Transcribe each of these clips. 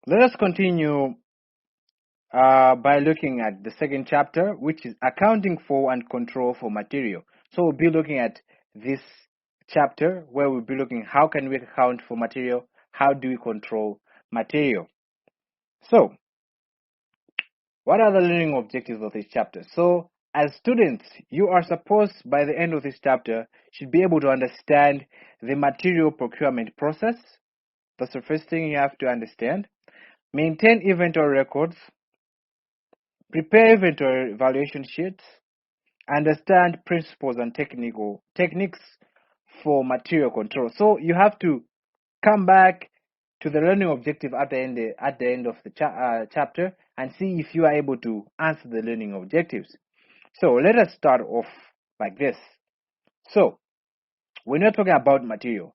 Let us continue by looking at the second chapter, which is accounting for and control for material. So we'll be looking at this chapter where we'll be looking how can we account for material, how do we control material. So what are the learning objectives of this chapter? So as students, you are supposed by the end of this chapter should be able to understand the material procurement process. That's the first thing you have to understand. Maintain inventory records, prepare inventory evaluation sheets, understand principles and techniques for material control. So you have to come back to the learning objective at the end of the chapter and see if you are able to answer the learning objectives. So let us start off like this. So when you're talking about material,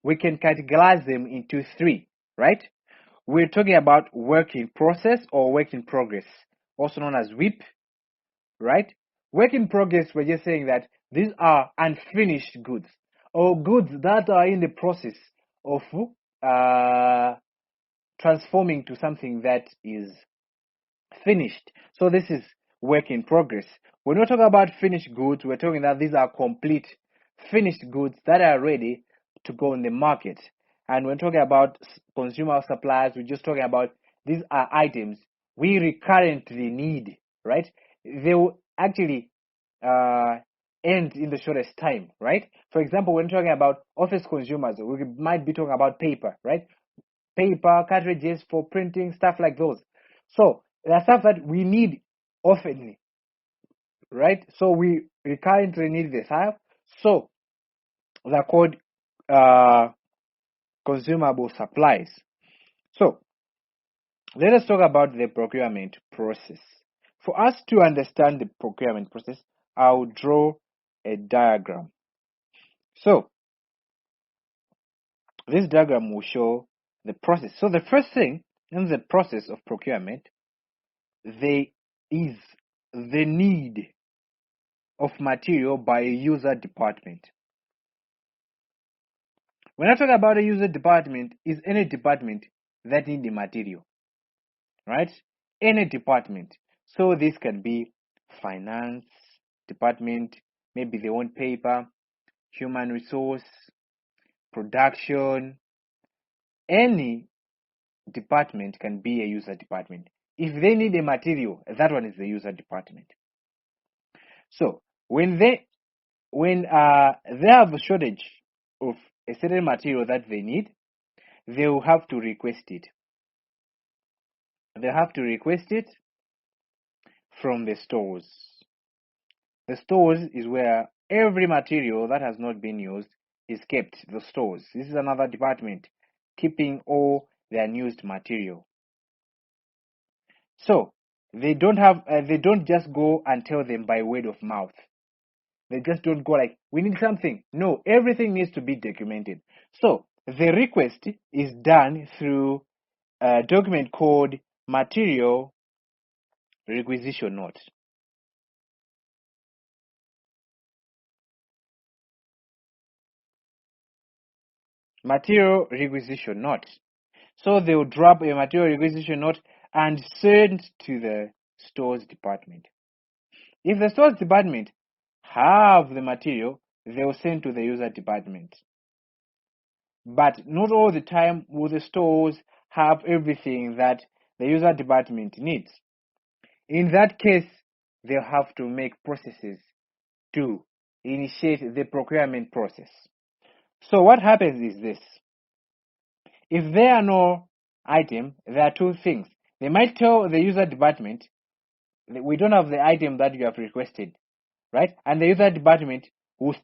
we can categorize them into three, right? We're talking about work in process or work in progress, also known as WIP, right? Work in progress, we're just saying that these are unfinished goods or goods that are in the process of transforming to something that is finished. So this is work in progress. When we talk about finished goods, we're talking that these are complete finished goods that are ready to go in the market. And when talking about consumer supplies, we're just talking about these are items we recurrently need, right? They will actually end in the shortest time, right? For example, when talking about office consumers, we might be talking about paper, right? Paper, cartridges for printing, stuff like those. So there are stuff that we need oftenly, right? So we currently need this stuff. So they're called consumable supplies. So let us talk about the procurement process. For us to understand the procurement process, I'll draw a diagram. So this diagram will show the process. So the first thing in the process of procurement, there is the need of material by a user department. When I talk about a user department, is any department that need the material, right? Any department. So this can be finance department, maybe they want paper, human resource, production. Any department can be a user department. If they need a material, that one is the user department. So when they have a shortage of a certain material that they need, they will have to request it. They have to request it from the stores. The stores is where every material that has not been used is kept. The stores. This is another department keeping all the unused material. So they don't just go and tell them by word of mouth. They just don't go like, we need something. No, everything needs to be documented. So the request is done through a document called material requisition note. Material requisition note. So they will drop a material requisition note and send to the stores department. If the stores department have the material, they will send to the user department. But not all the time will the stores have everything that the user department needs. In that case, they'll have to make processes to initiate the procurement process. So what happens is this. If there are no item, there are two things. They might tell the user department, we don't have the item that you have requested, right? And the user department will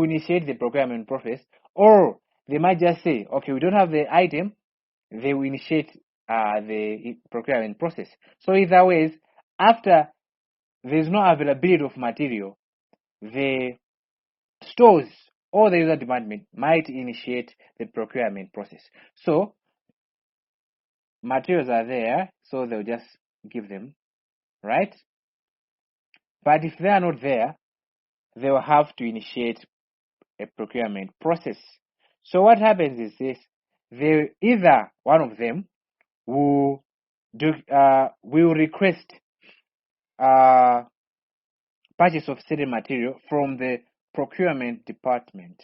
initiate the procurement process, or they might just say, okay, we don't have the item, they will initiate the procurement process. So either ways, after there's no availability of material, the stores or the user department might initiate the procurement process. So materials are there, so they'll just give them, right? But if they are not there, they will have to initiate a procurement process. So what happens is this, either one of them will request purchase of certain material from the procurement department.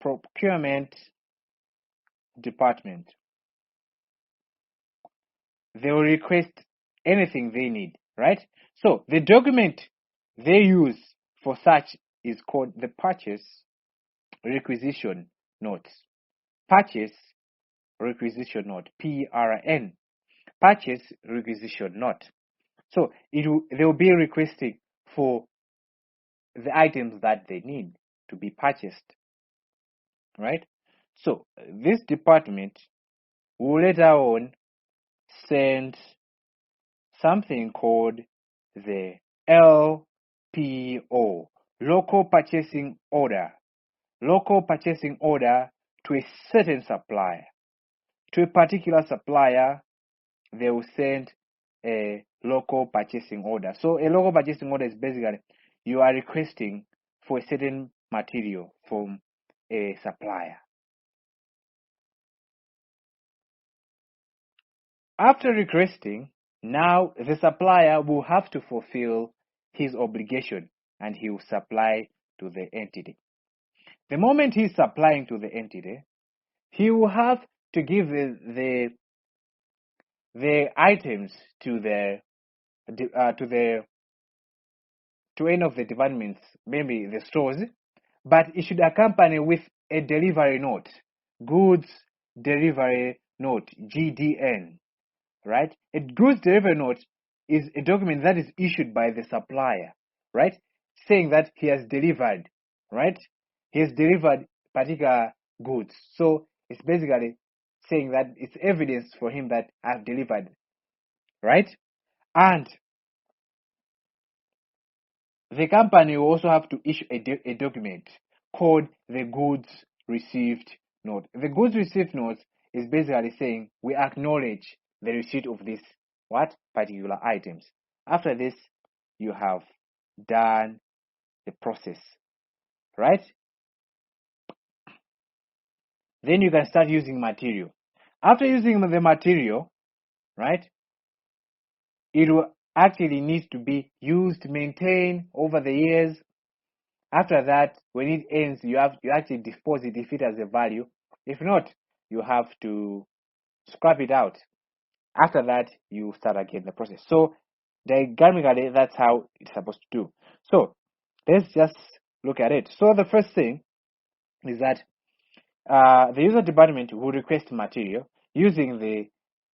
Procurement department. They will request anything they need, right? So the document they use for such is called the purchase requisition note. Purchase requisition note, PRN. Purchase requisition note. So they will be requesting for the items that they need to be purchased, right? So this department will later on send something called the LPO, local purchasing order. Local purchasing order to a certain supplier. To a particular supplier, they will send a local purchasing order. So a local purchasing order is basically you are requesting for a certain material from a supplier. After requesting, now the supplier will have to fulfill his obligation and he will supply to the entity. The moment he's supplying to the entity, he will have to give the items to any of the departments, maybe the stores, but it should accompany with a delivery note, goods delivery note, GDN, right? A goods delivery note is a document that is issued by the supplier, right? Saying that he has delivered, right? He has delivered particular goods. So it's basically saying that it's evidence for him that I've delivered, right? And the company will also have to issue a document called the goods received note. The goods received note is basically saying we acknowledge the receipt of this particular items. After this, you have done the process, right? Then you can start using material. After using the material, right, it will actually needs to be used, maintained over the years. After that, when it ends, you actually dispose it if it has a value. If not, you have to scrap it out. After that, you start again the process. So diagrammatically, that's how it's supposed to do. So let's just look at it. So the first thing is that the user department will request material using the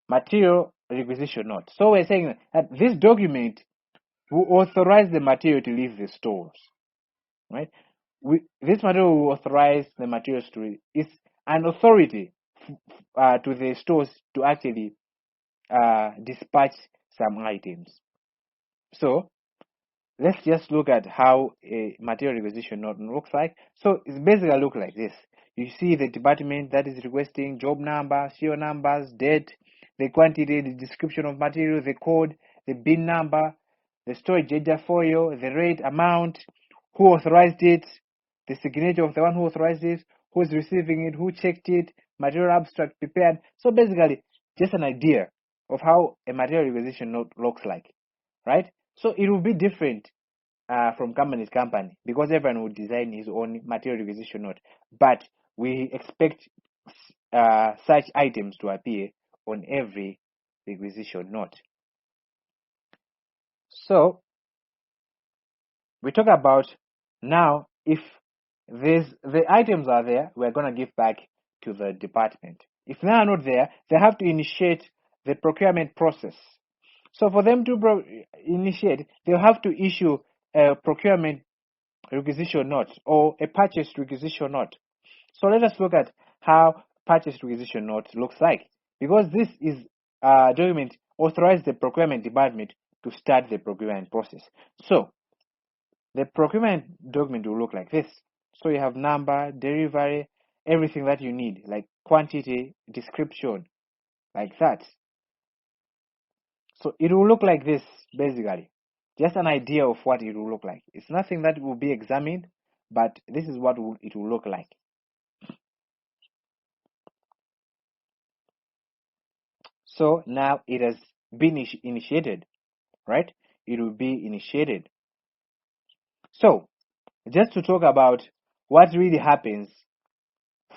material requisition note. So we're saying that this document will authorize the material to leave the stores, right? This material will authorize the materials to. It's an authority to the stores to actually dispatch some items. So let's just look at how a material requisition note looks like. So it's basically look like this. You see the department that is requesting job number, serial numbers, date, the quantity, the description of material, the code, the bin number, the storage data foil, the rate, amount, who authorized it, the signature of the one who authorized it, who is receiving it, who checked it, material abstract prepared. So basically, just an idea of how a material requisition note looks like, right? So it will be different from company to company because everyone will design his own material requisition note. But we expect such items to appear on every requisition note. So we talk about now if the items are there, we're going to give back to the department. If they are not there, they have to initiate the procurement process. So for them to initiate, they'll have to issue a procurement requisition note or a purchase requisition note. So let us look at how purchase requisition note looks like, because this is a document authorized the procurement department to start the procurement process. So the procurement document will look like this. So you have number, delivery, everything that you need, like quantity, description, like that. So it will look like this, basically. Just an idea of what it will look like. It's nothing that will be examined, but this is what it will look like. So now it has been initiated, right? It will be initiated. So just to talk about what really happens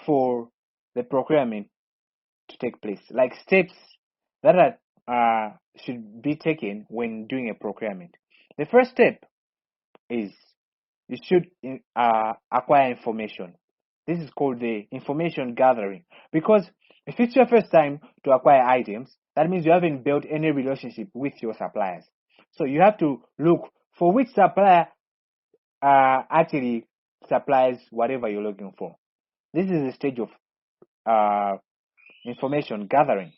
for the procurement to take place, like steps that should be taken when doing a procurement. The first step is you should acquire information. This is called the information gathering, because if it's your first time to acquire items, that means you haven't built any relationship with your suppliers. So you have to look for which supplier actually supplies whatever you're looking for. This is the stage of information gathering.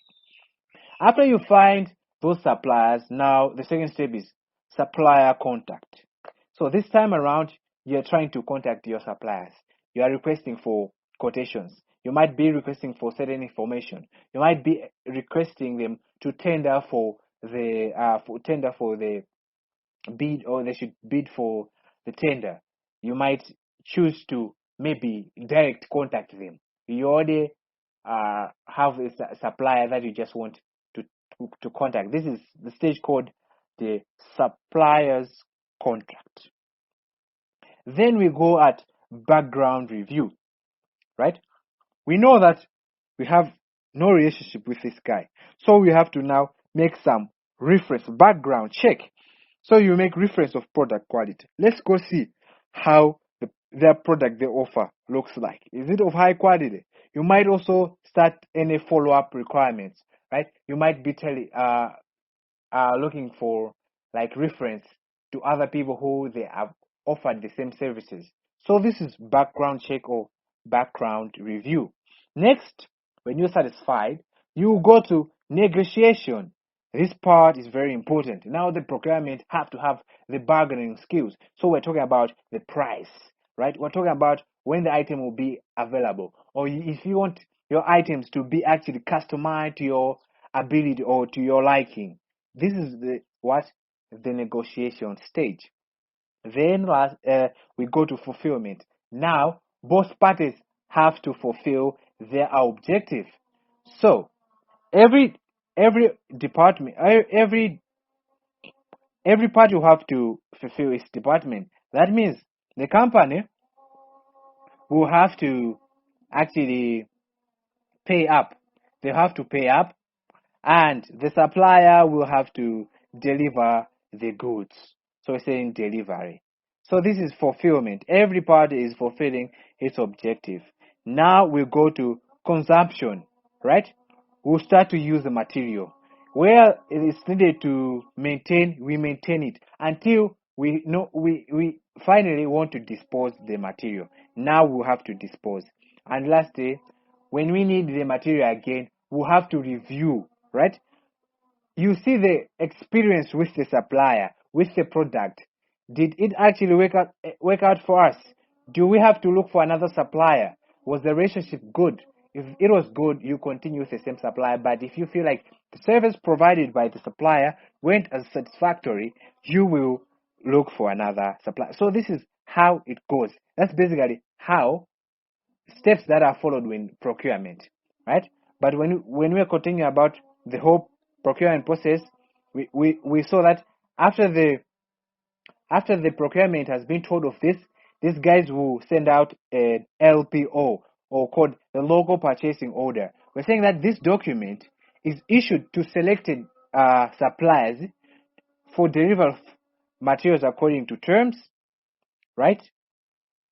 After you find those suppliers, now the second step is supplier contact. So this time around, you're trying to contact your suppliers. You are requesting for quotations. You might be requesting for certain information. You might be requesting them to tender for the bid, or they should bid for the tender. You might choose to maybe direct contact them. You already have a supplier that you just want to, to contact. This is the stage called the supplier's contract. Then we go at background review, right? We know that we have no relationship with this guy, so we have to now make some reference background check. So you make reference of product quality. Let's go see how their product they offer looks like. Is it of high quality? You might also start any follow-up requirements, right? You might be looking for like reference to other people who they have offered the same services. So this is background check or background review. Next, when you're satisfied, you go to negotiation. This part is very important. Now the procurement have to have the bargaining skills. So we're talking about the price, right? We're talking about when the item will be available, or if you want your items to be actually customized to your ability or to your liking. This is the negotiation stage. Then we go to fulfillment. Now both parties have to fulfill their objective. So every department, every party will have to fulfill its department. That means the company will have to actually pay up. They have to pay up, and the supplier will have to deliver the goods. So it's saying delivery. So this is fulfillment. Every party is fulfilling its objective. Now we go to consumption, right? We'll start to use the material. Where it is needed to maintain, we maintain it until we finally want to dispose the material. Now we'll have to dispose. And lastly, when we need the material again, we'll have to review, right? You see the experience with the supplier, with the product. Did it actually work out for us? Do we have to look for another supplier? Was the relationship good? If it was good, you continue with the same supplier. But if you feel like the service provided by the supplier weren't as satisfactory, you will look for another supplier. So this is how it goes. That's basically how steps that are followed when procurement, right? But when we're continuing about the whole procurement process, we saw that after the procurement has been told of this, these guys will send out an LPO, or called the local purchasing order. We're saying that this document is issued to selected suppliers for delivery of materials according to terms, right?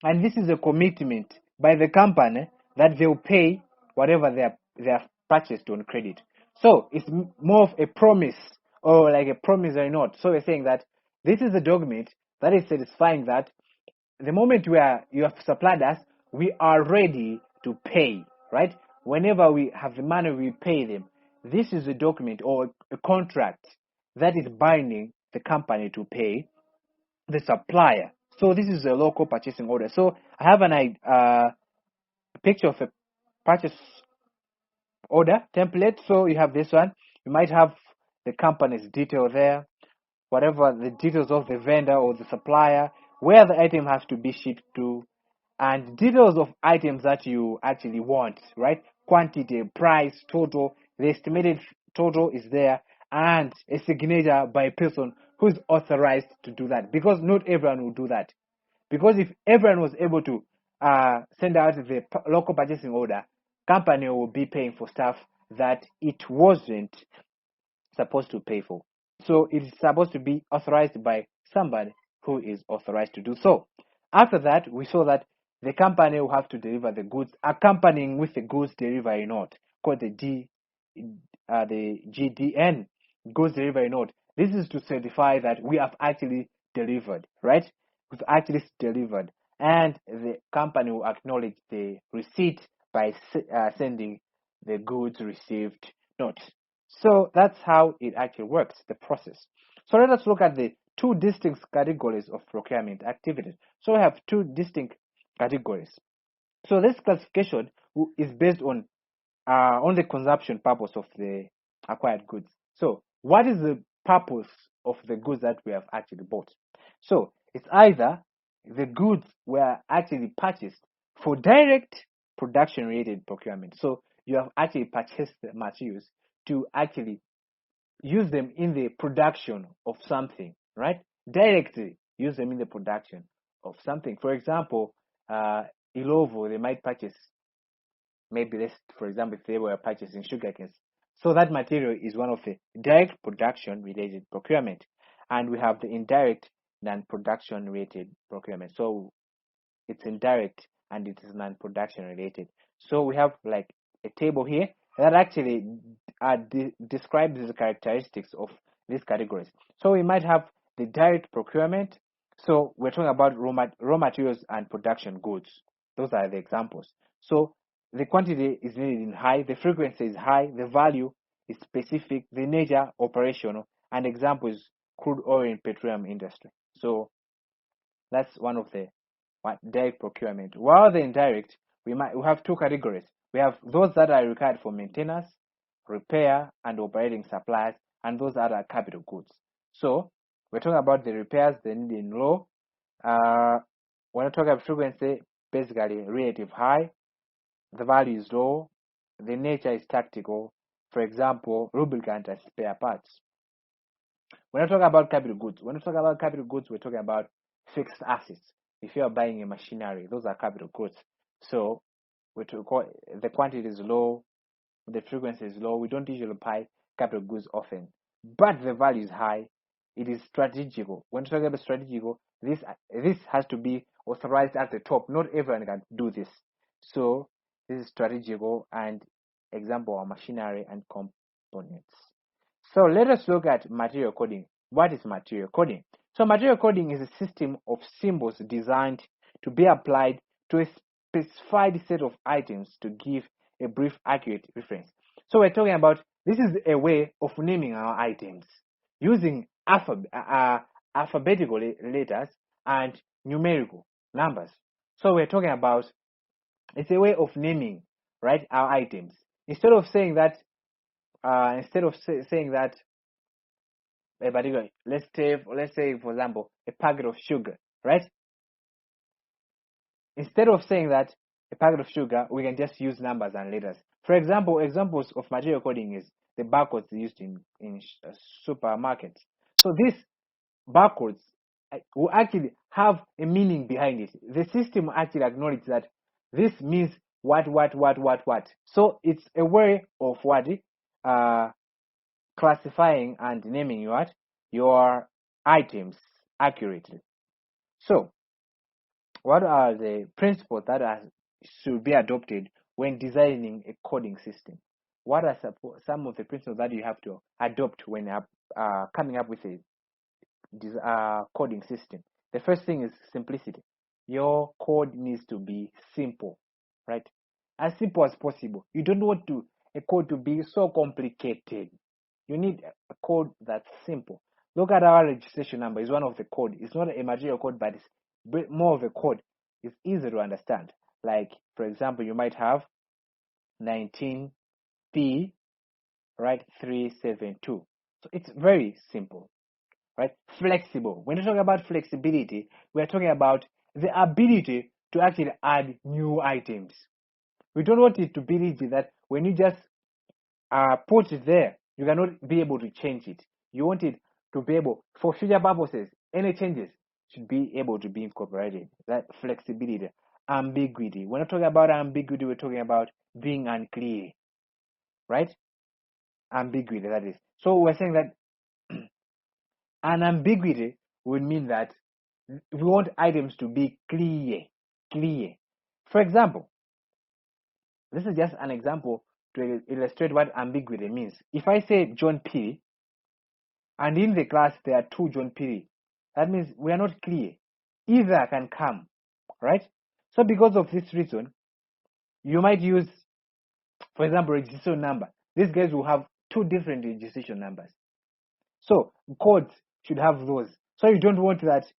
And this is a commitment by the company that they'll pay whatever they have purchased on credit. So it's more of a promise, or like a promissory note. So we're saying that this is a document that is satisfying that the moment you have supplied us, we are ready to pay, right? Whenever we have the money, we pay them. This is a document or a contract that is binding the company to pay the supplier. So this is a local purchasing order. So I have a picture of a purchase order template. So you have this one. You might have the company's detail there, whatever the details of the vendor or the supplier, where the item has to be shipped to, and details of items that you actually want, right? Quantity, price, total, the estimated total is there, and a signature by a person who is authorized to do that, because not everyone will do that. Because if everyone was able to send out the local purchasing order, company will be paying for stuff that it wasn't supposed to pay for. So it is supposed to be authorized by somebody who is authorized to do so. After that, we saw that the company will have to deliver the goods, accompanying with the goods delivery note, called the GDN, goods delivery note. This is to certify that we have actually delivered, right? We've actually delivered, and the company will acknowledge the receipt by sending the goods received note. So that's how it actually works, the process. So let us look at the two distinct categories of procurement activities. So we have two distinct categories. So this classification is based on the consumption purpose of the acquired goods. So what is the purpose of the goods that we have actually bought? So it's either the goods were actually purchased for direct production related procurement. So you have actually purchased the materials to actually use them in the production of something, right? Directly use them in the production of something. For example, Ilovo, they might purchase, maybe let's, for example, if they were purchasing sugar canes. So that material is one of the direct production related procurement. And we have the indirect non-production related procurement. So it's indirect and it is non-production related. So we have like a table here that actually describes the characteristics of these categories. So we might have the direct procurement. So we're talking about raw materials and production goods. Those are the examples. So the quantity is needed in high, the frequency is high, the value is specific, the nature operational, and example is crude oil and petroleum industry. So that's one of the direct procurement. While the indirect, we have two categories. We have those that are required for maintenance, repair, and operating supplies, and those that are capital goods. So we're talking about the repairs, they need in low. When I talk about frequency, basically relative high, the value is low, the nature is tactical. For example, lubricant and spare parts. When I talk about capital goods, we're talking about fixed assets. If you are buying a machinery, those are capital goods. So the quantity is low, the frequency is low. We don't usually buy capital goods often, but the value is high. It is strategical. When talking about strategical, this has to be authorized at the top. Not everyone can do this. So this is strategical, and example are machinery and components. So let us look at material coding. What is material coding? So material coding is a system of symbols designed to be applied to a specified set of items to give a brief, accurate reference. So we're talking about, this is a way of naming our items using alphabetical letters and numerical numbers. So we're talking about, it's a way of naming, right, our items. Instead of saying that a particular, let's say for example a packet of sugar, right? Instead of saying that a packet of sugar, we can just use numbers and letters. For example, examples of material coding is the barcodes used in supermarkets. So these barcodes will actually have a meaning behind it. The system will actually acknowledge that this means what. So it's a way of classifying and naming your items accurately. So what are the principles that should be adopted when designing a coding system? What are some of the principles that you have to adopt when coming up with a coding system? The first thing is simplicity. Your code needs to be simple, right? As simple as possible. You don't want a code to be so complicated. You need a code that's simple. Look at our registration number. It's one of the code. It's not a material code, but it's more of a code. It's easy to understand. Like, for example, you might have 19P, right, 372. So it's very simple, right? Flexible. When you talk about flexibility, we're talking about the ability to actually add new items. We don't want it to be rigid that when you just put it there, You cannot be able to change it. You want it to be able, for future purposes, any changes should be able to be incorporated. That flexibility, ambiguity. We're not talking about ambiguity, we're talking about being unclear, right? Ambiguity, that is. So we're saying that an ambiguity would mean that we want items to be clear. For example, this is just an example to illustrate what ambiguity means. If I say John P, and in the class there are two John P, that means we are not clear. Either can come, right? So because of this reason, you might use, for example, registration number. These guys will have two different registration numbers. So codes should have those. So you don't want that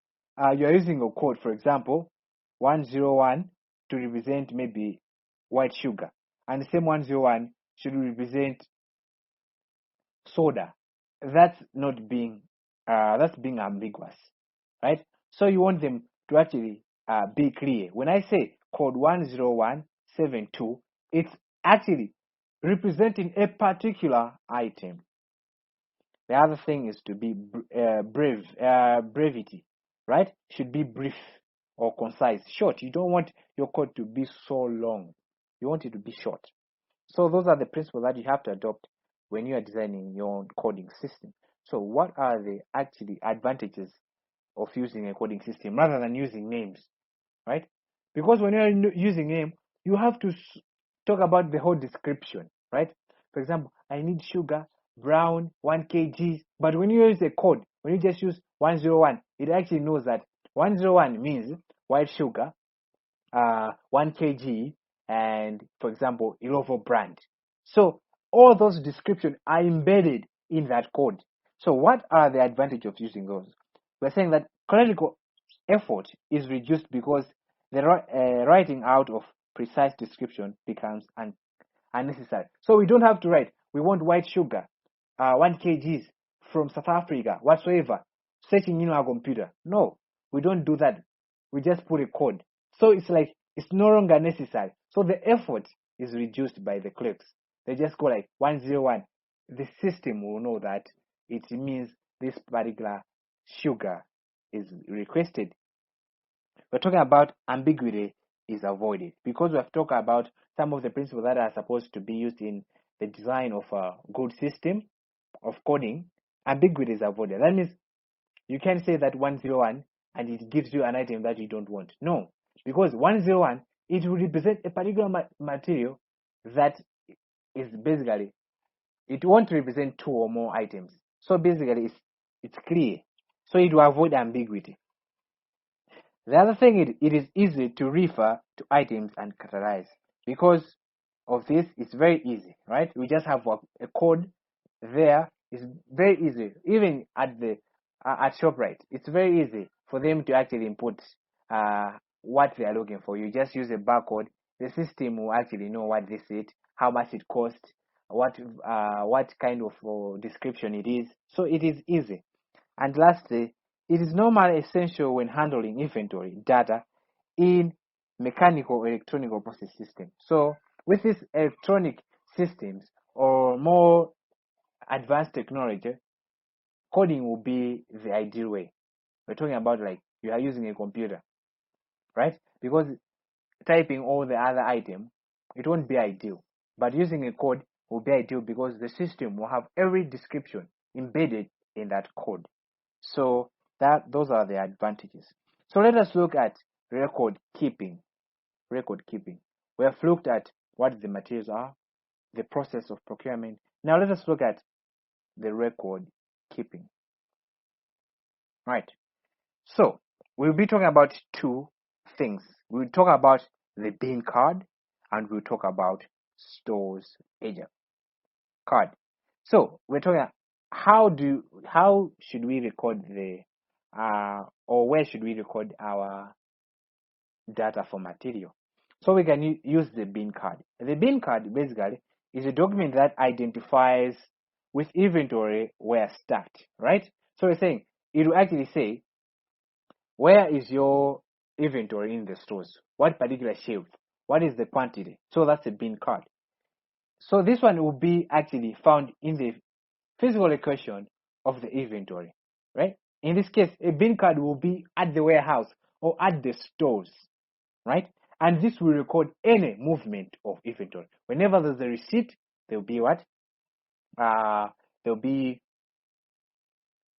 you're using a code, for example, 101 to represent maybe white sugar, and the same 101 should represent soda. That's not being that's being ambiguous, right? So you want them to actually be clear. When I say code 10172, it's actually representing a particular item. The other thing is to be brevity, right? Should be brief or concise, short. You don't want your code to be so long. You want it to be short. So those are the principles that you have to adopt when you are designing your own coding system. So what are the actually advantages of using a coding system rather than using names, right? Because when you're using name, you have to talk about the whole description, right? For example, I need sugar, brown, 1 kg. But when you use a code, when you just use 101, it actually knows that 101 means white sugar, 1 kg, and for example, Illovo brand. So all those descriptions are embedded in that code. So what are the advantages of using those? We're saying that clerical effort is reduced because the writing out of precise description becomes unnecessary. So we don't have to write, we want white sugar, 1 kgs from South Africa, whatsoever, searching in our computer. No, we don't do that. We just put a code. So it's like, it's no longer necessary. So the effort is reduced by the clerks. They just go like 101. The system will know that it means this particular sugar is requested. We're talking about ambiguity is avoided because we have talked about some of the principles that are supposed to be used in the design of a good system of coding. Ambiguity is avoided. That means you can say that 101 and it gives you an item that you don't want. No, because 101, it will represent a particular material that is basically, it won't represent two or more items. So basically it's clear. So it will avoid ambiguity. The other thing, it is easy to refer to items and categorize. Because of this, it's very easy, right? We just have a code there. It's very easy. Even at the at ShopRite, it's very easy for them to actually input what they are looking for. You just use a barcode. The system will actually know what this is, how much it costs, what kind of description it is. So it is easy. And lastly, it is normally essential when handling inventory data in mechanical or electronic process systems. So with these electronic systems or more advanced technology, coding will be the ideal way. We're talking about like you are using a computer, right? Because typing all the other item, it won't be ideal. But using a code will be ideal because the system will have every description embedded in that code. So those are the advantages. So let us look at record keeping. Record keeping. We have looked at what the materials are, the process of procurement. Now let us look at the record keeping. Right. So we'll be talking about two things. We'll talk about the bin card and we'll talk about stores agent card. So we're talking how should we record the or where should we record our data for material? So we can use the bin card. The bin card basically is a document that identifies with inventory where stacked, right? So we're saying it will actually say where is your inventory in the stores, what particular shelf, what is the quantity. So that's a bin card. So this one will be actually found in the physical location of the inventory, right? In this case, a bin card will be at the warehouse or at the stores, right? And this will record any movement of inventory. Whenever there's a receipt, there'll be what? There'll be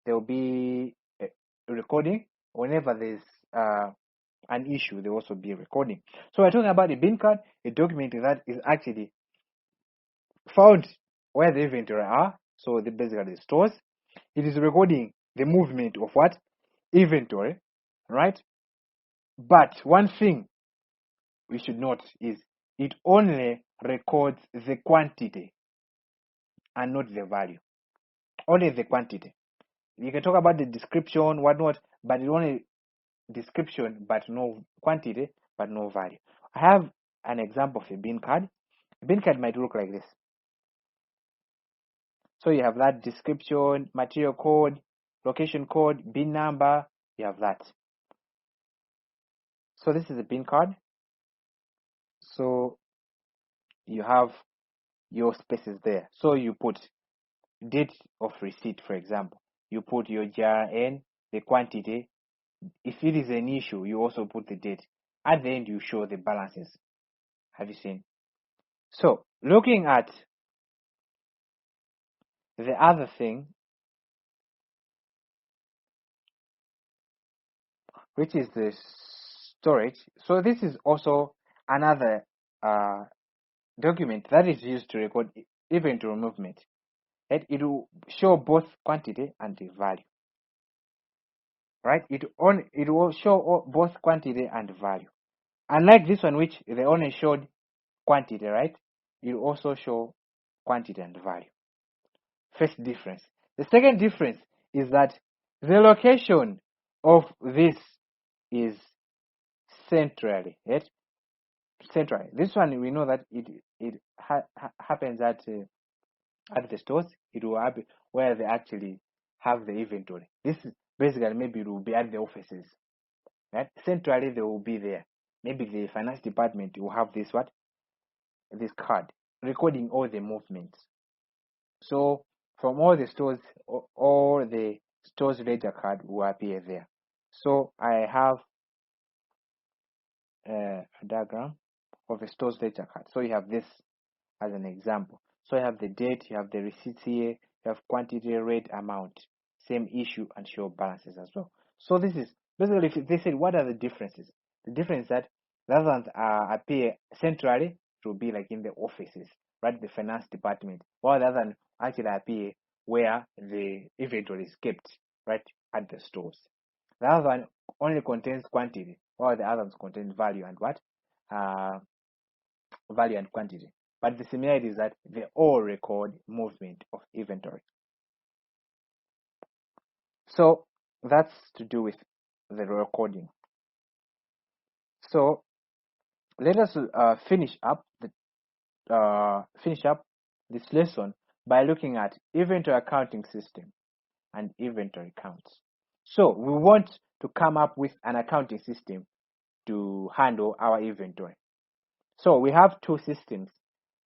a recording. Whenever there's an issue, there will also be a recording. So we're talking about a bin card, a document that is actually found where the inventory are. So basically the stores. It is recording the movement of what? Inventory, right? But one thing we should note is it only records the quantity and not the value. Only the quantity. You can talk about the description, whatnot, but it only description but no quantity, but no value. I have an example of a bin card. A bin card might look like this. So you have that description, material code, location code, bin number, you have that. So this is a bin card. So you have your spaces there. So you put date of receipt, for example. You put your JRN, the quantity. If it is an issue, you also put the date. At the end, you show the balances. Have you seen? So looking at the other thing, which is the storage. So this is also another document that is used to record inventory movement. Right? It will show both quantity and the value. Right? It will show both quantity and value. Unlike this one, which they only showed quantity, right? It will also show quantity and value. First difference. The second difference is that the location of this is centrally, right? Centrally. This one we know that it happens at the stores. It will happen where they actually have the inventory. This is basically maybe it will be at the offices, right? Centrally they will be there. Maybe the finance department will have this card recording all the movements. So from all the stores, all the stores ledger card will appear there. So I have a diagram of a stores ledger card. So you have this as an example. So you have the date, you have the receipts here, you have quantity, rate, amount, same issue, and show balances as well. So this is basically, if they said what are the differences? The difference is that rather than appear centrally, it will be like in the offices, right? The finance department, while rather than actually appear where the inventory is kept, right, at the stores. The other one only contains quantity, while the others contain value and what? Value and quantity. But the similarity is that they all record movement of inventory. So that's to do with the recording. So let us finish up this lesson by looking at inventory accounting system and inventory counts. So we want to come up with an accounting system to handle our inventory. So we have two systems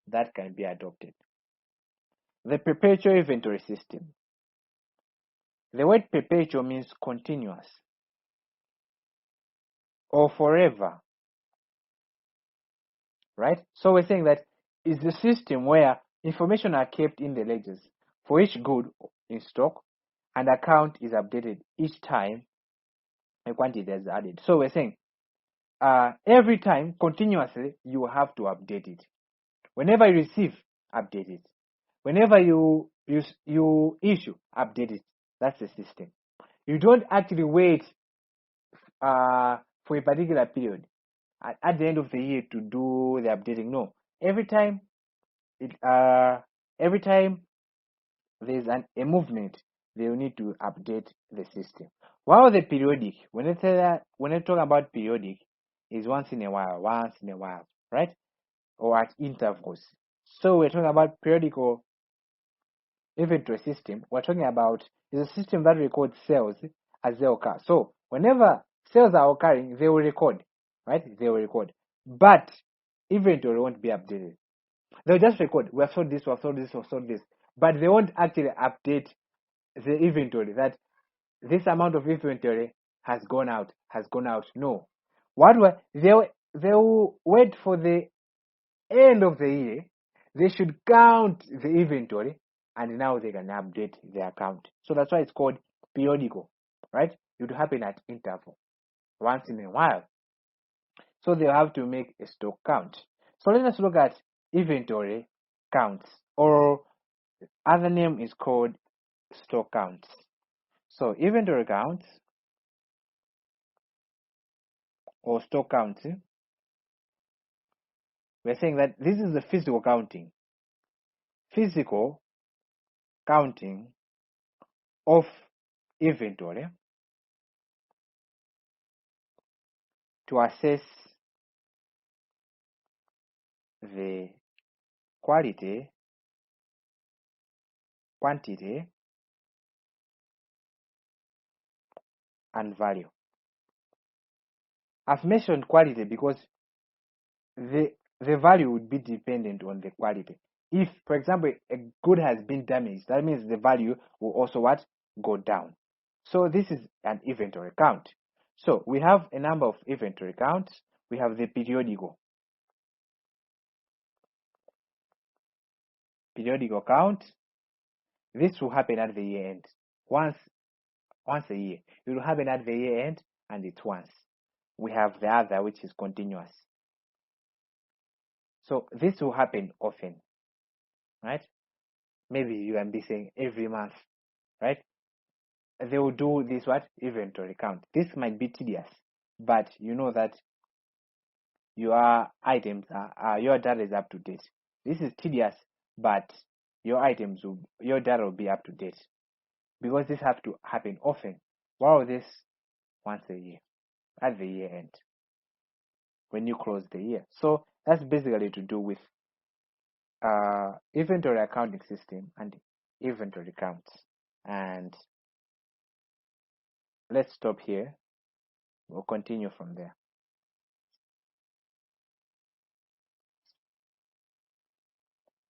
that can be adopted. The perpetual inventory system. The word perpetual means continuous or forever, right? So we're saying that is the system where information are kept in the ledgers for each good in stock, and account is updated each time a quantity is added. So we're saying every time continuously you have to update it. Whenever you receive, update it. Whenever you issue, update it. That's the system. You don't actually wait for a particular period at the end of the year to do the updating. No, every time there's a movement, they will need to update the system. While the periodic, when I talk about periodic, is once in a while, right? Or at intervals. So we're talking about periodic or inventory system. We're talking about is a system that records sales as they occur. So whenever sales are occurring, they will record, right? They will record. But inventory won't be updated. They'll just record, we have sold this, we have sold this, we have sold this. but they won't actually update the inventory that this amount of inventory has gone out. No. They'll wait for the end of the year. They should count the inventory and now they can update the account. So that's why it's called periodical, right? It would happen at interval once in a while. So they'll have to make a stock count. So let us look at inventory counts, or other name is called stock counts. So inventory counts or stock counts, we're saying that this is the physical counting. Physical counting of inventory to assess the quality, quantity, and value. I've mentioned quality because the value would be dependent on the quality. If, for example, a good has been damaged, that means the value will also what? Go down. So this is an inventory count. So we have a number of inventory counts. We have the periodical count. This will happen at the year end. Once a year. It will happen at the year end and it's once. We have the other which is continuous. So this will happen often, right? Maybe you can be saying every month, right? They will do this what? Inventory count. This might be tedious, but you know that your items your data is up to date. This is tedious, but your data will be up to date because this have to happen often. While this once a year at the year end when you close the year. So that's basically to do with inventory accounting system and inventory counts. And let's stop here. We'll continue from there.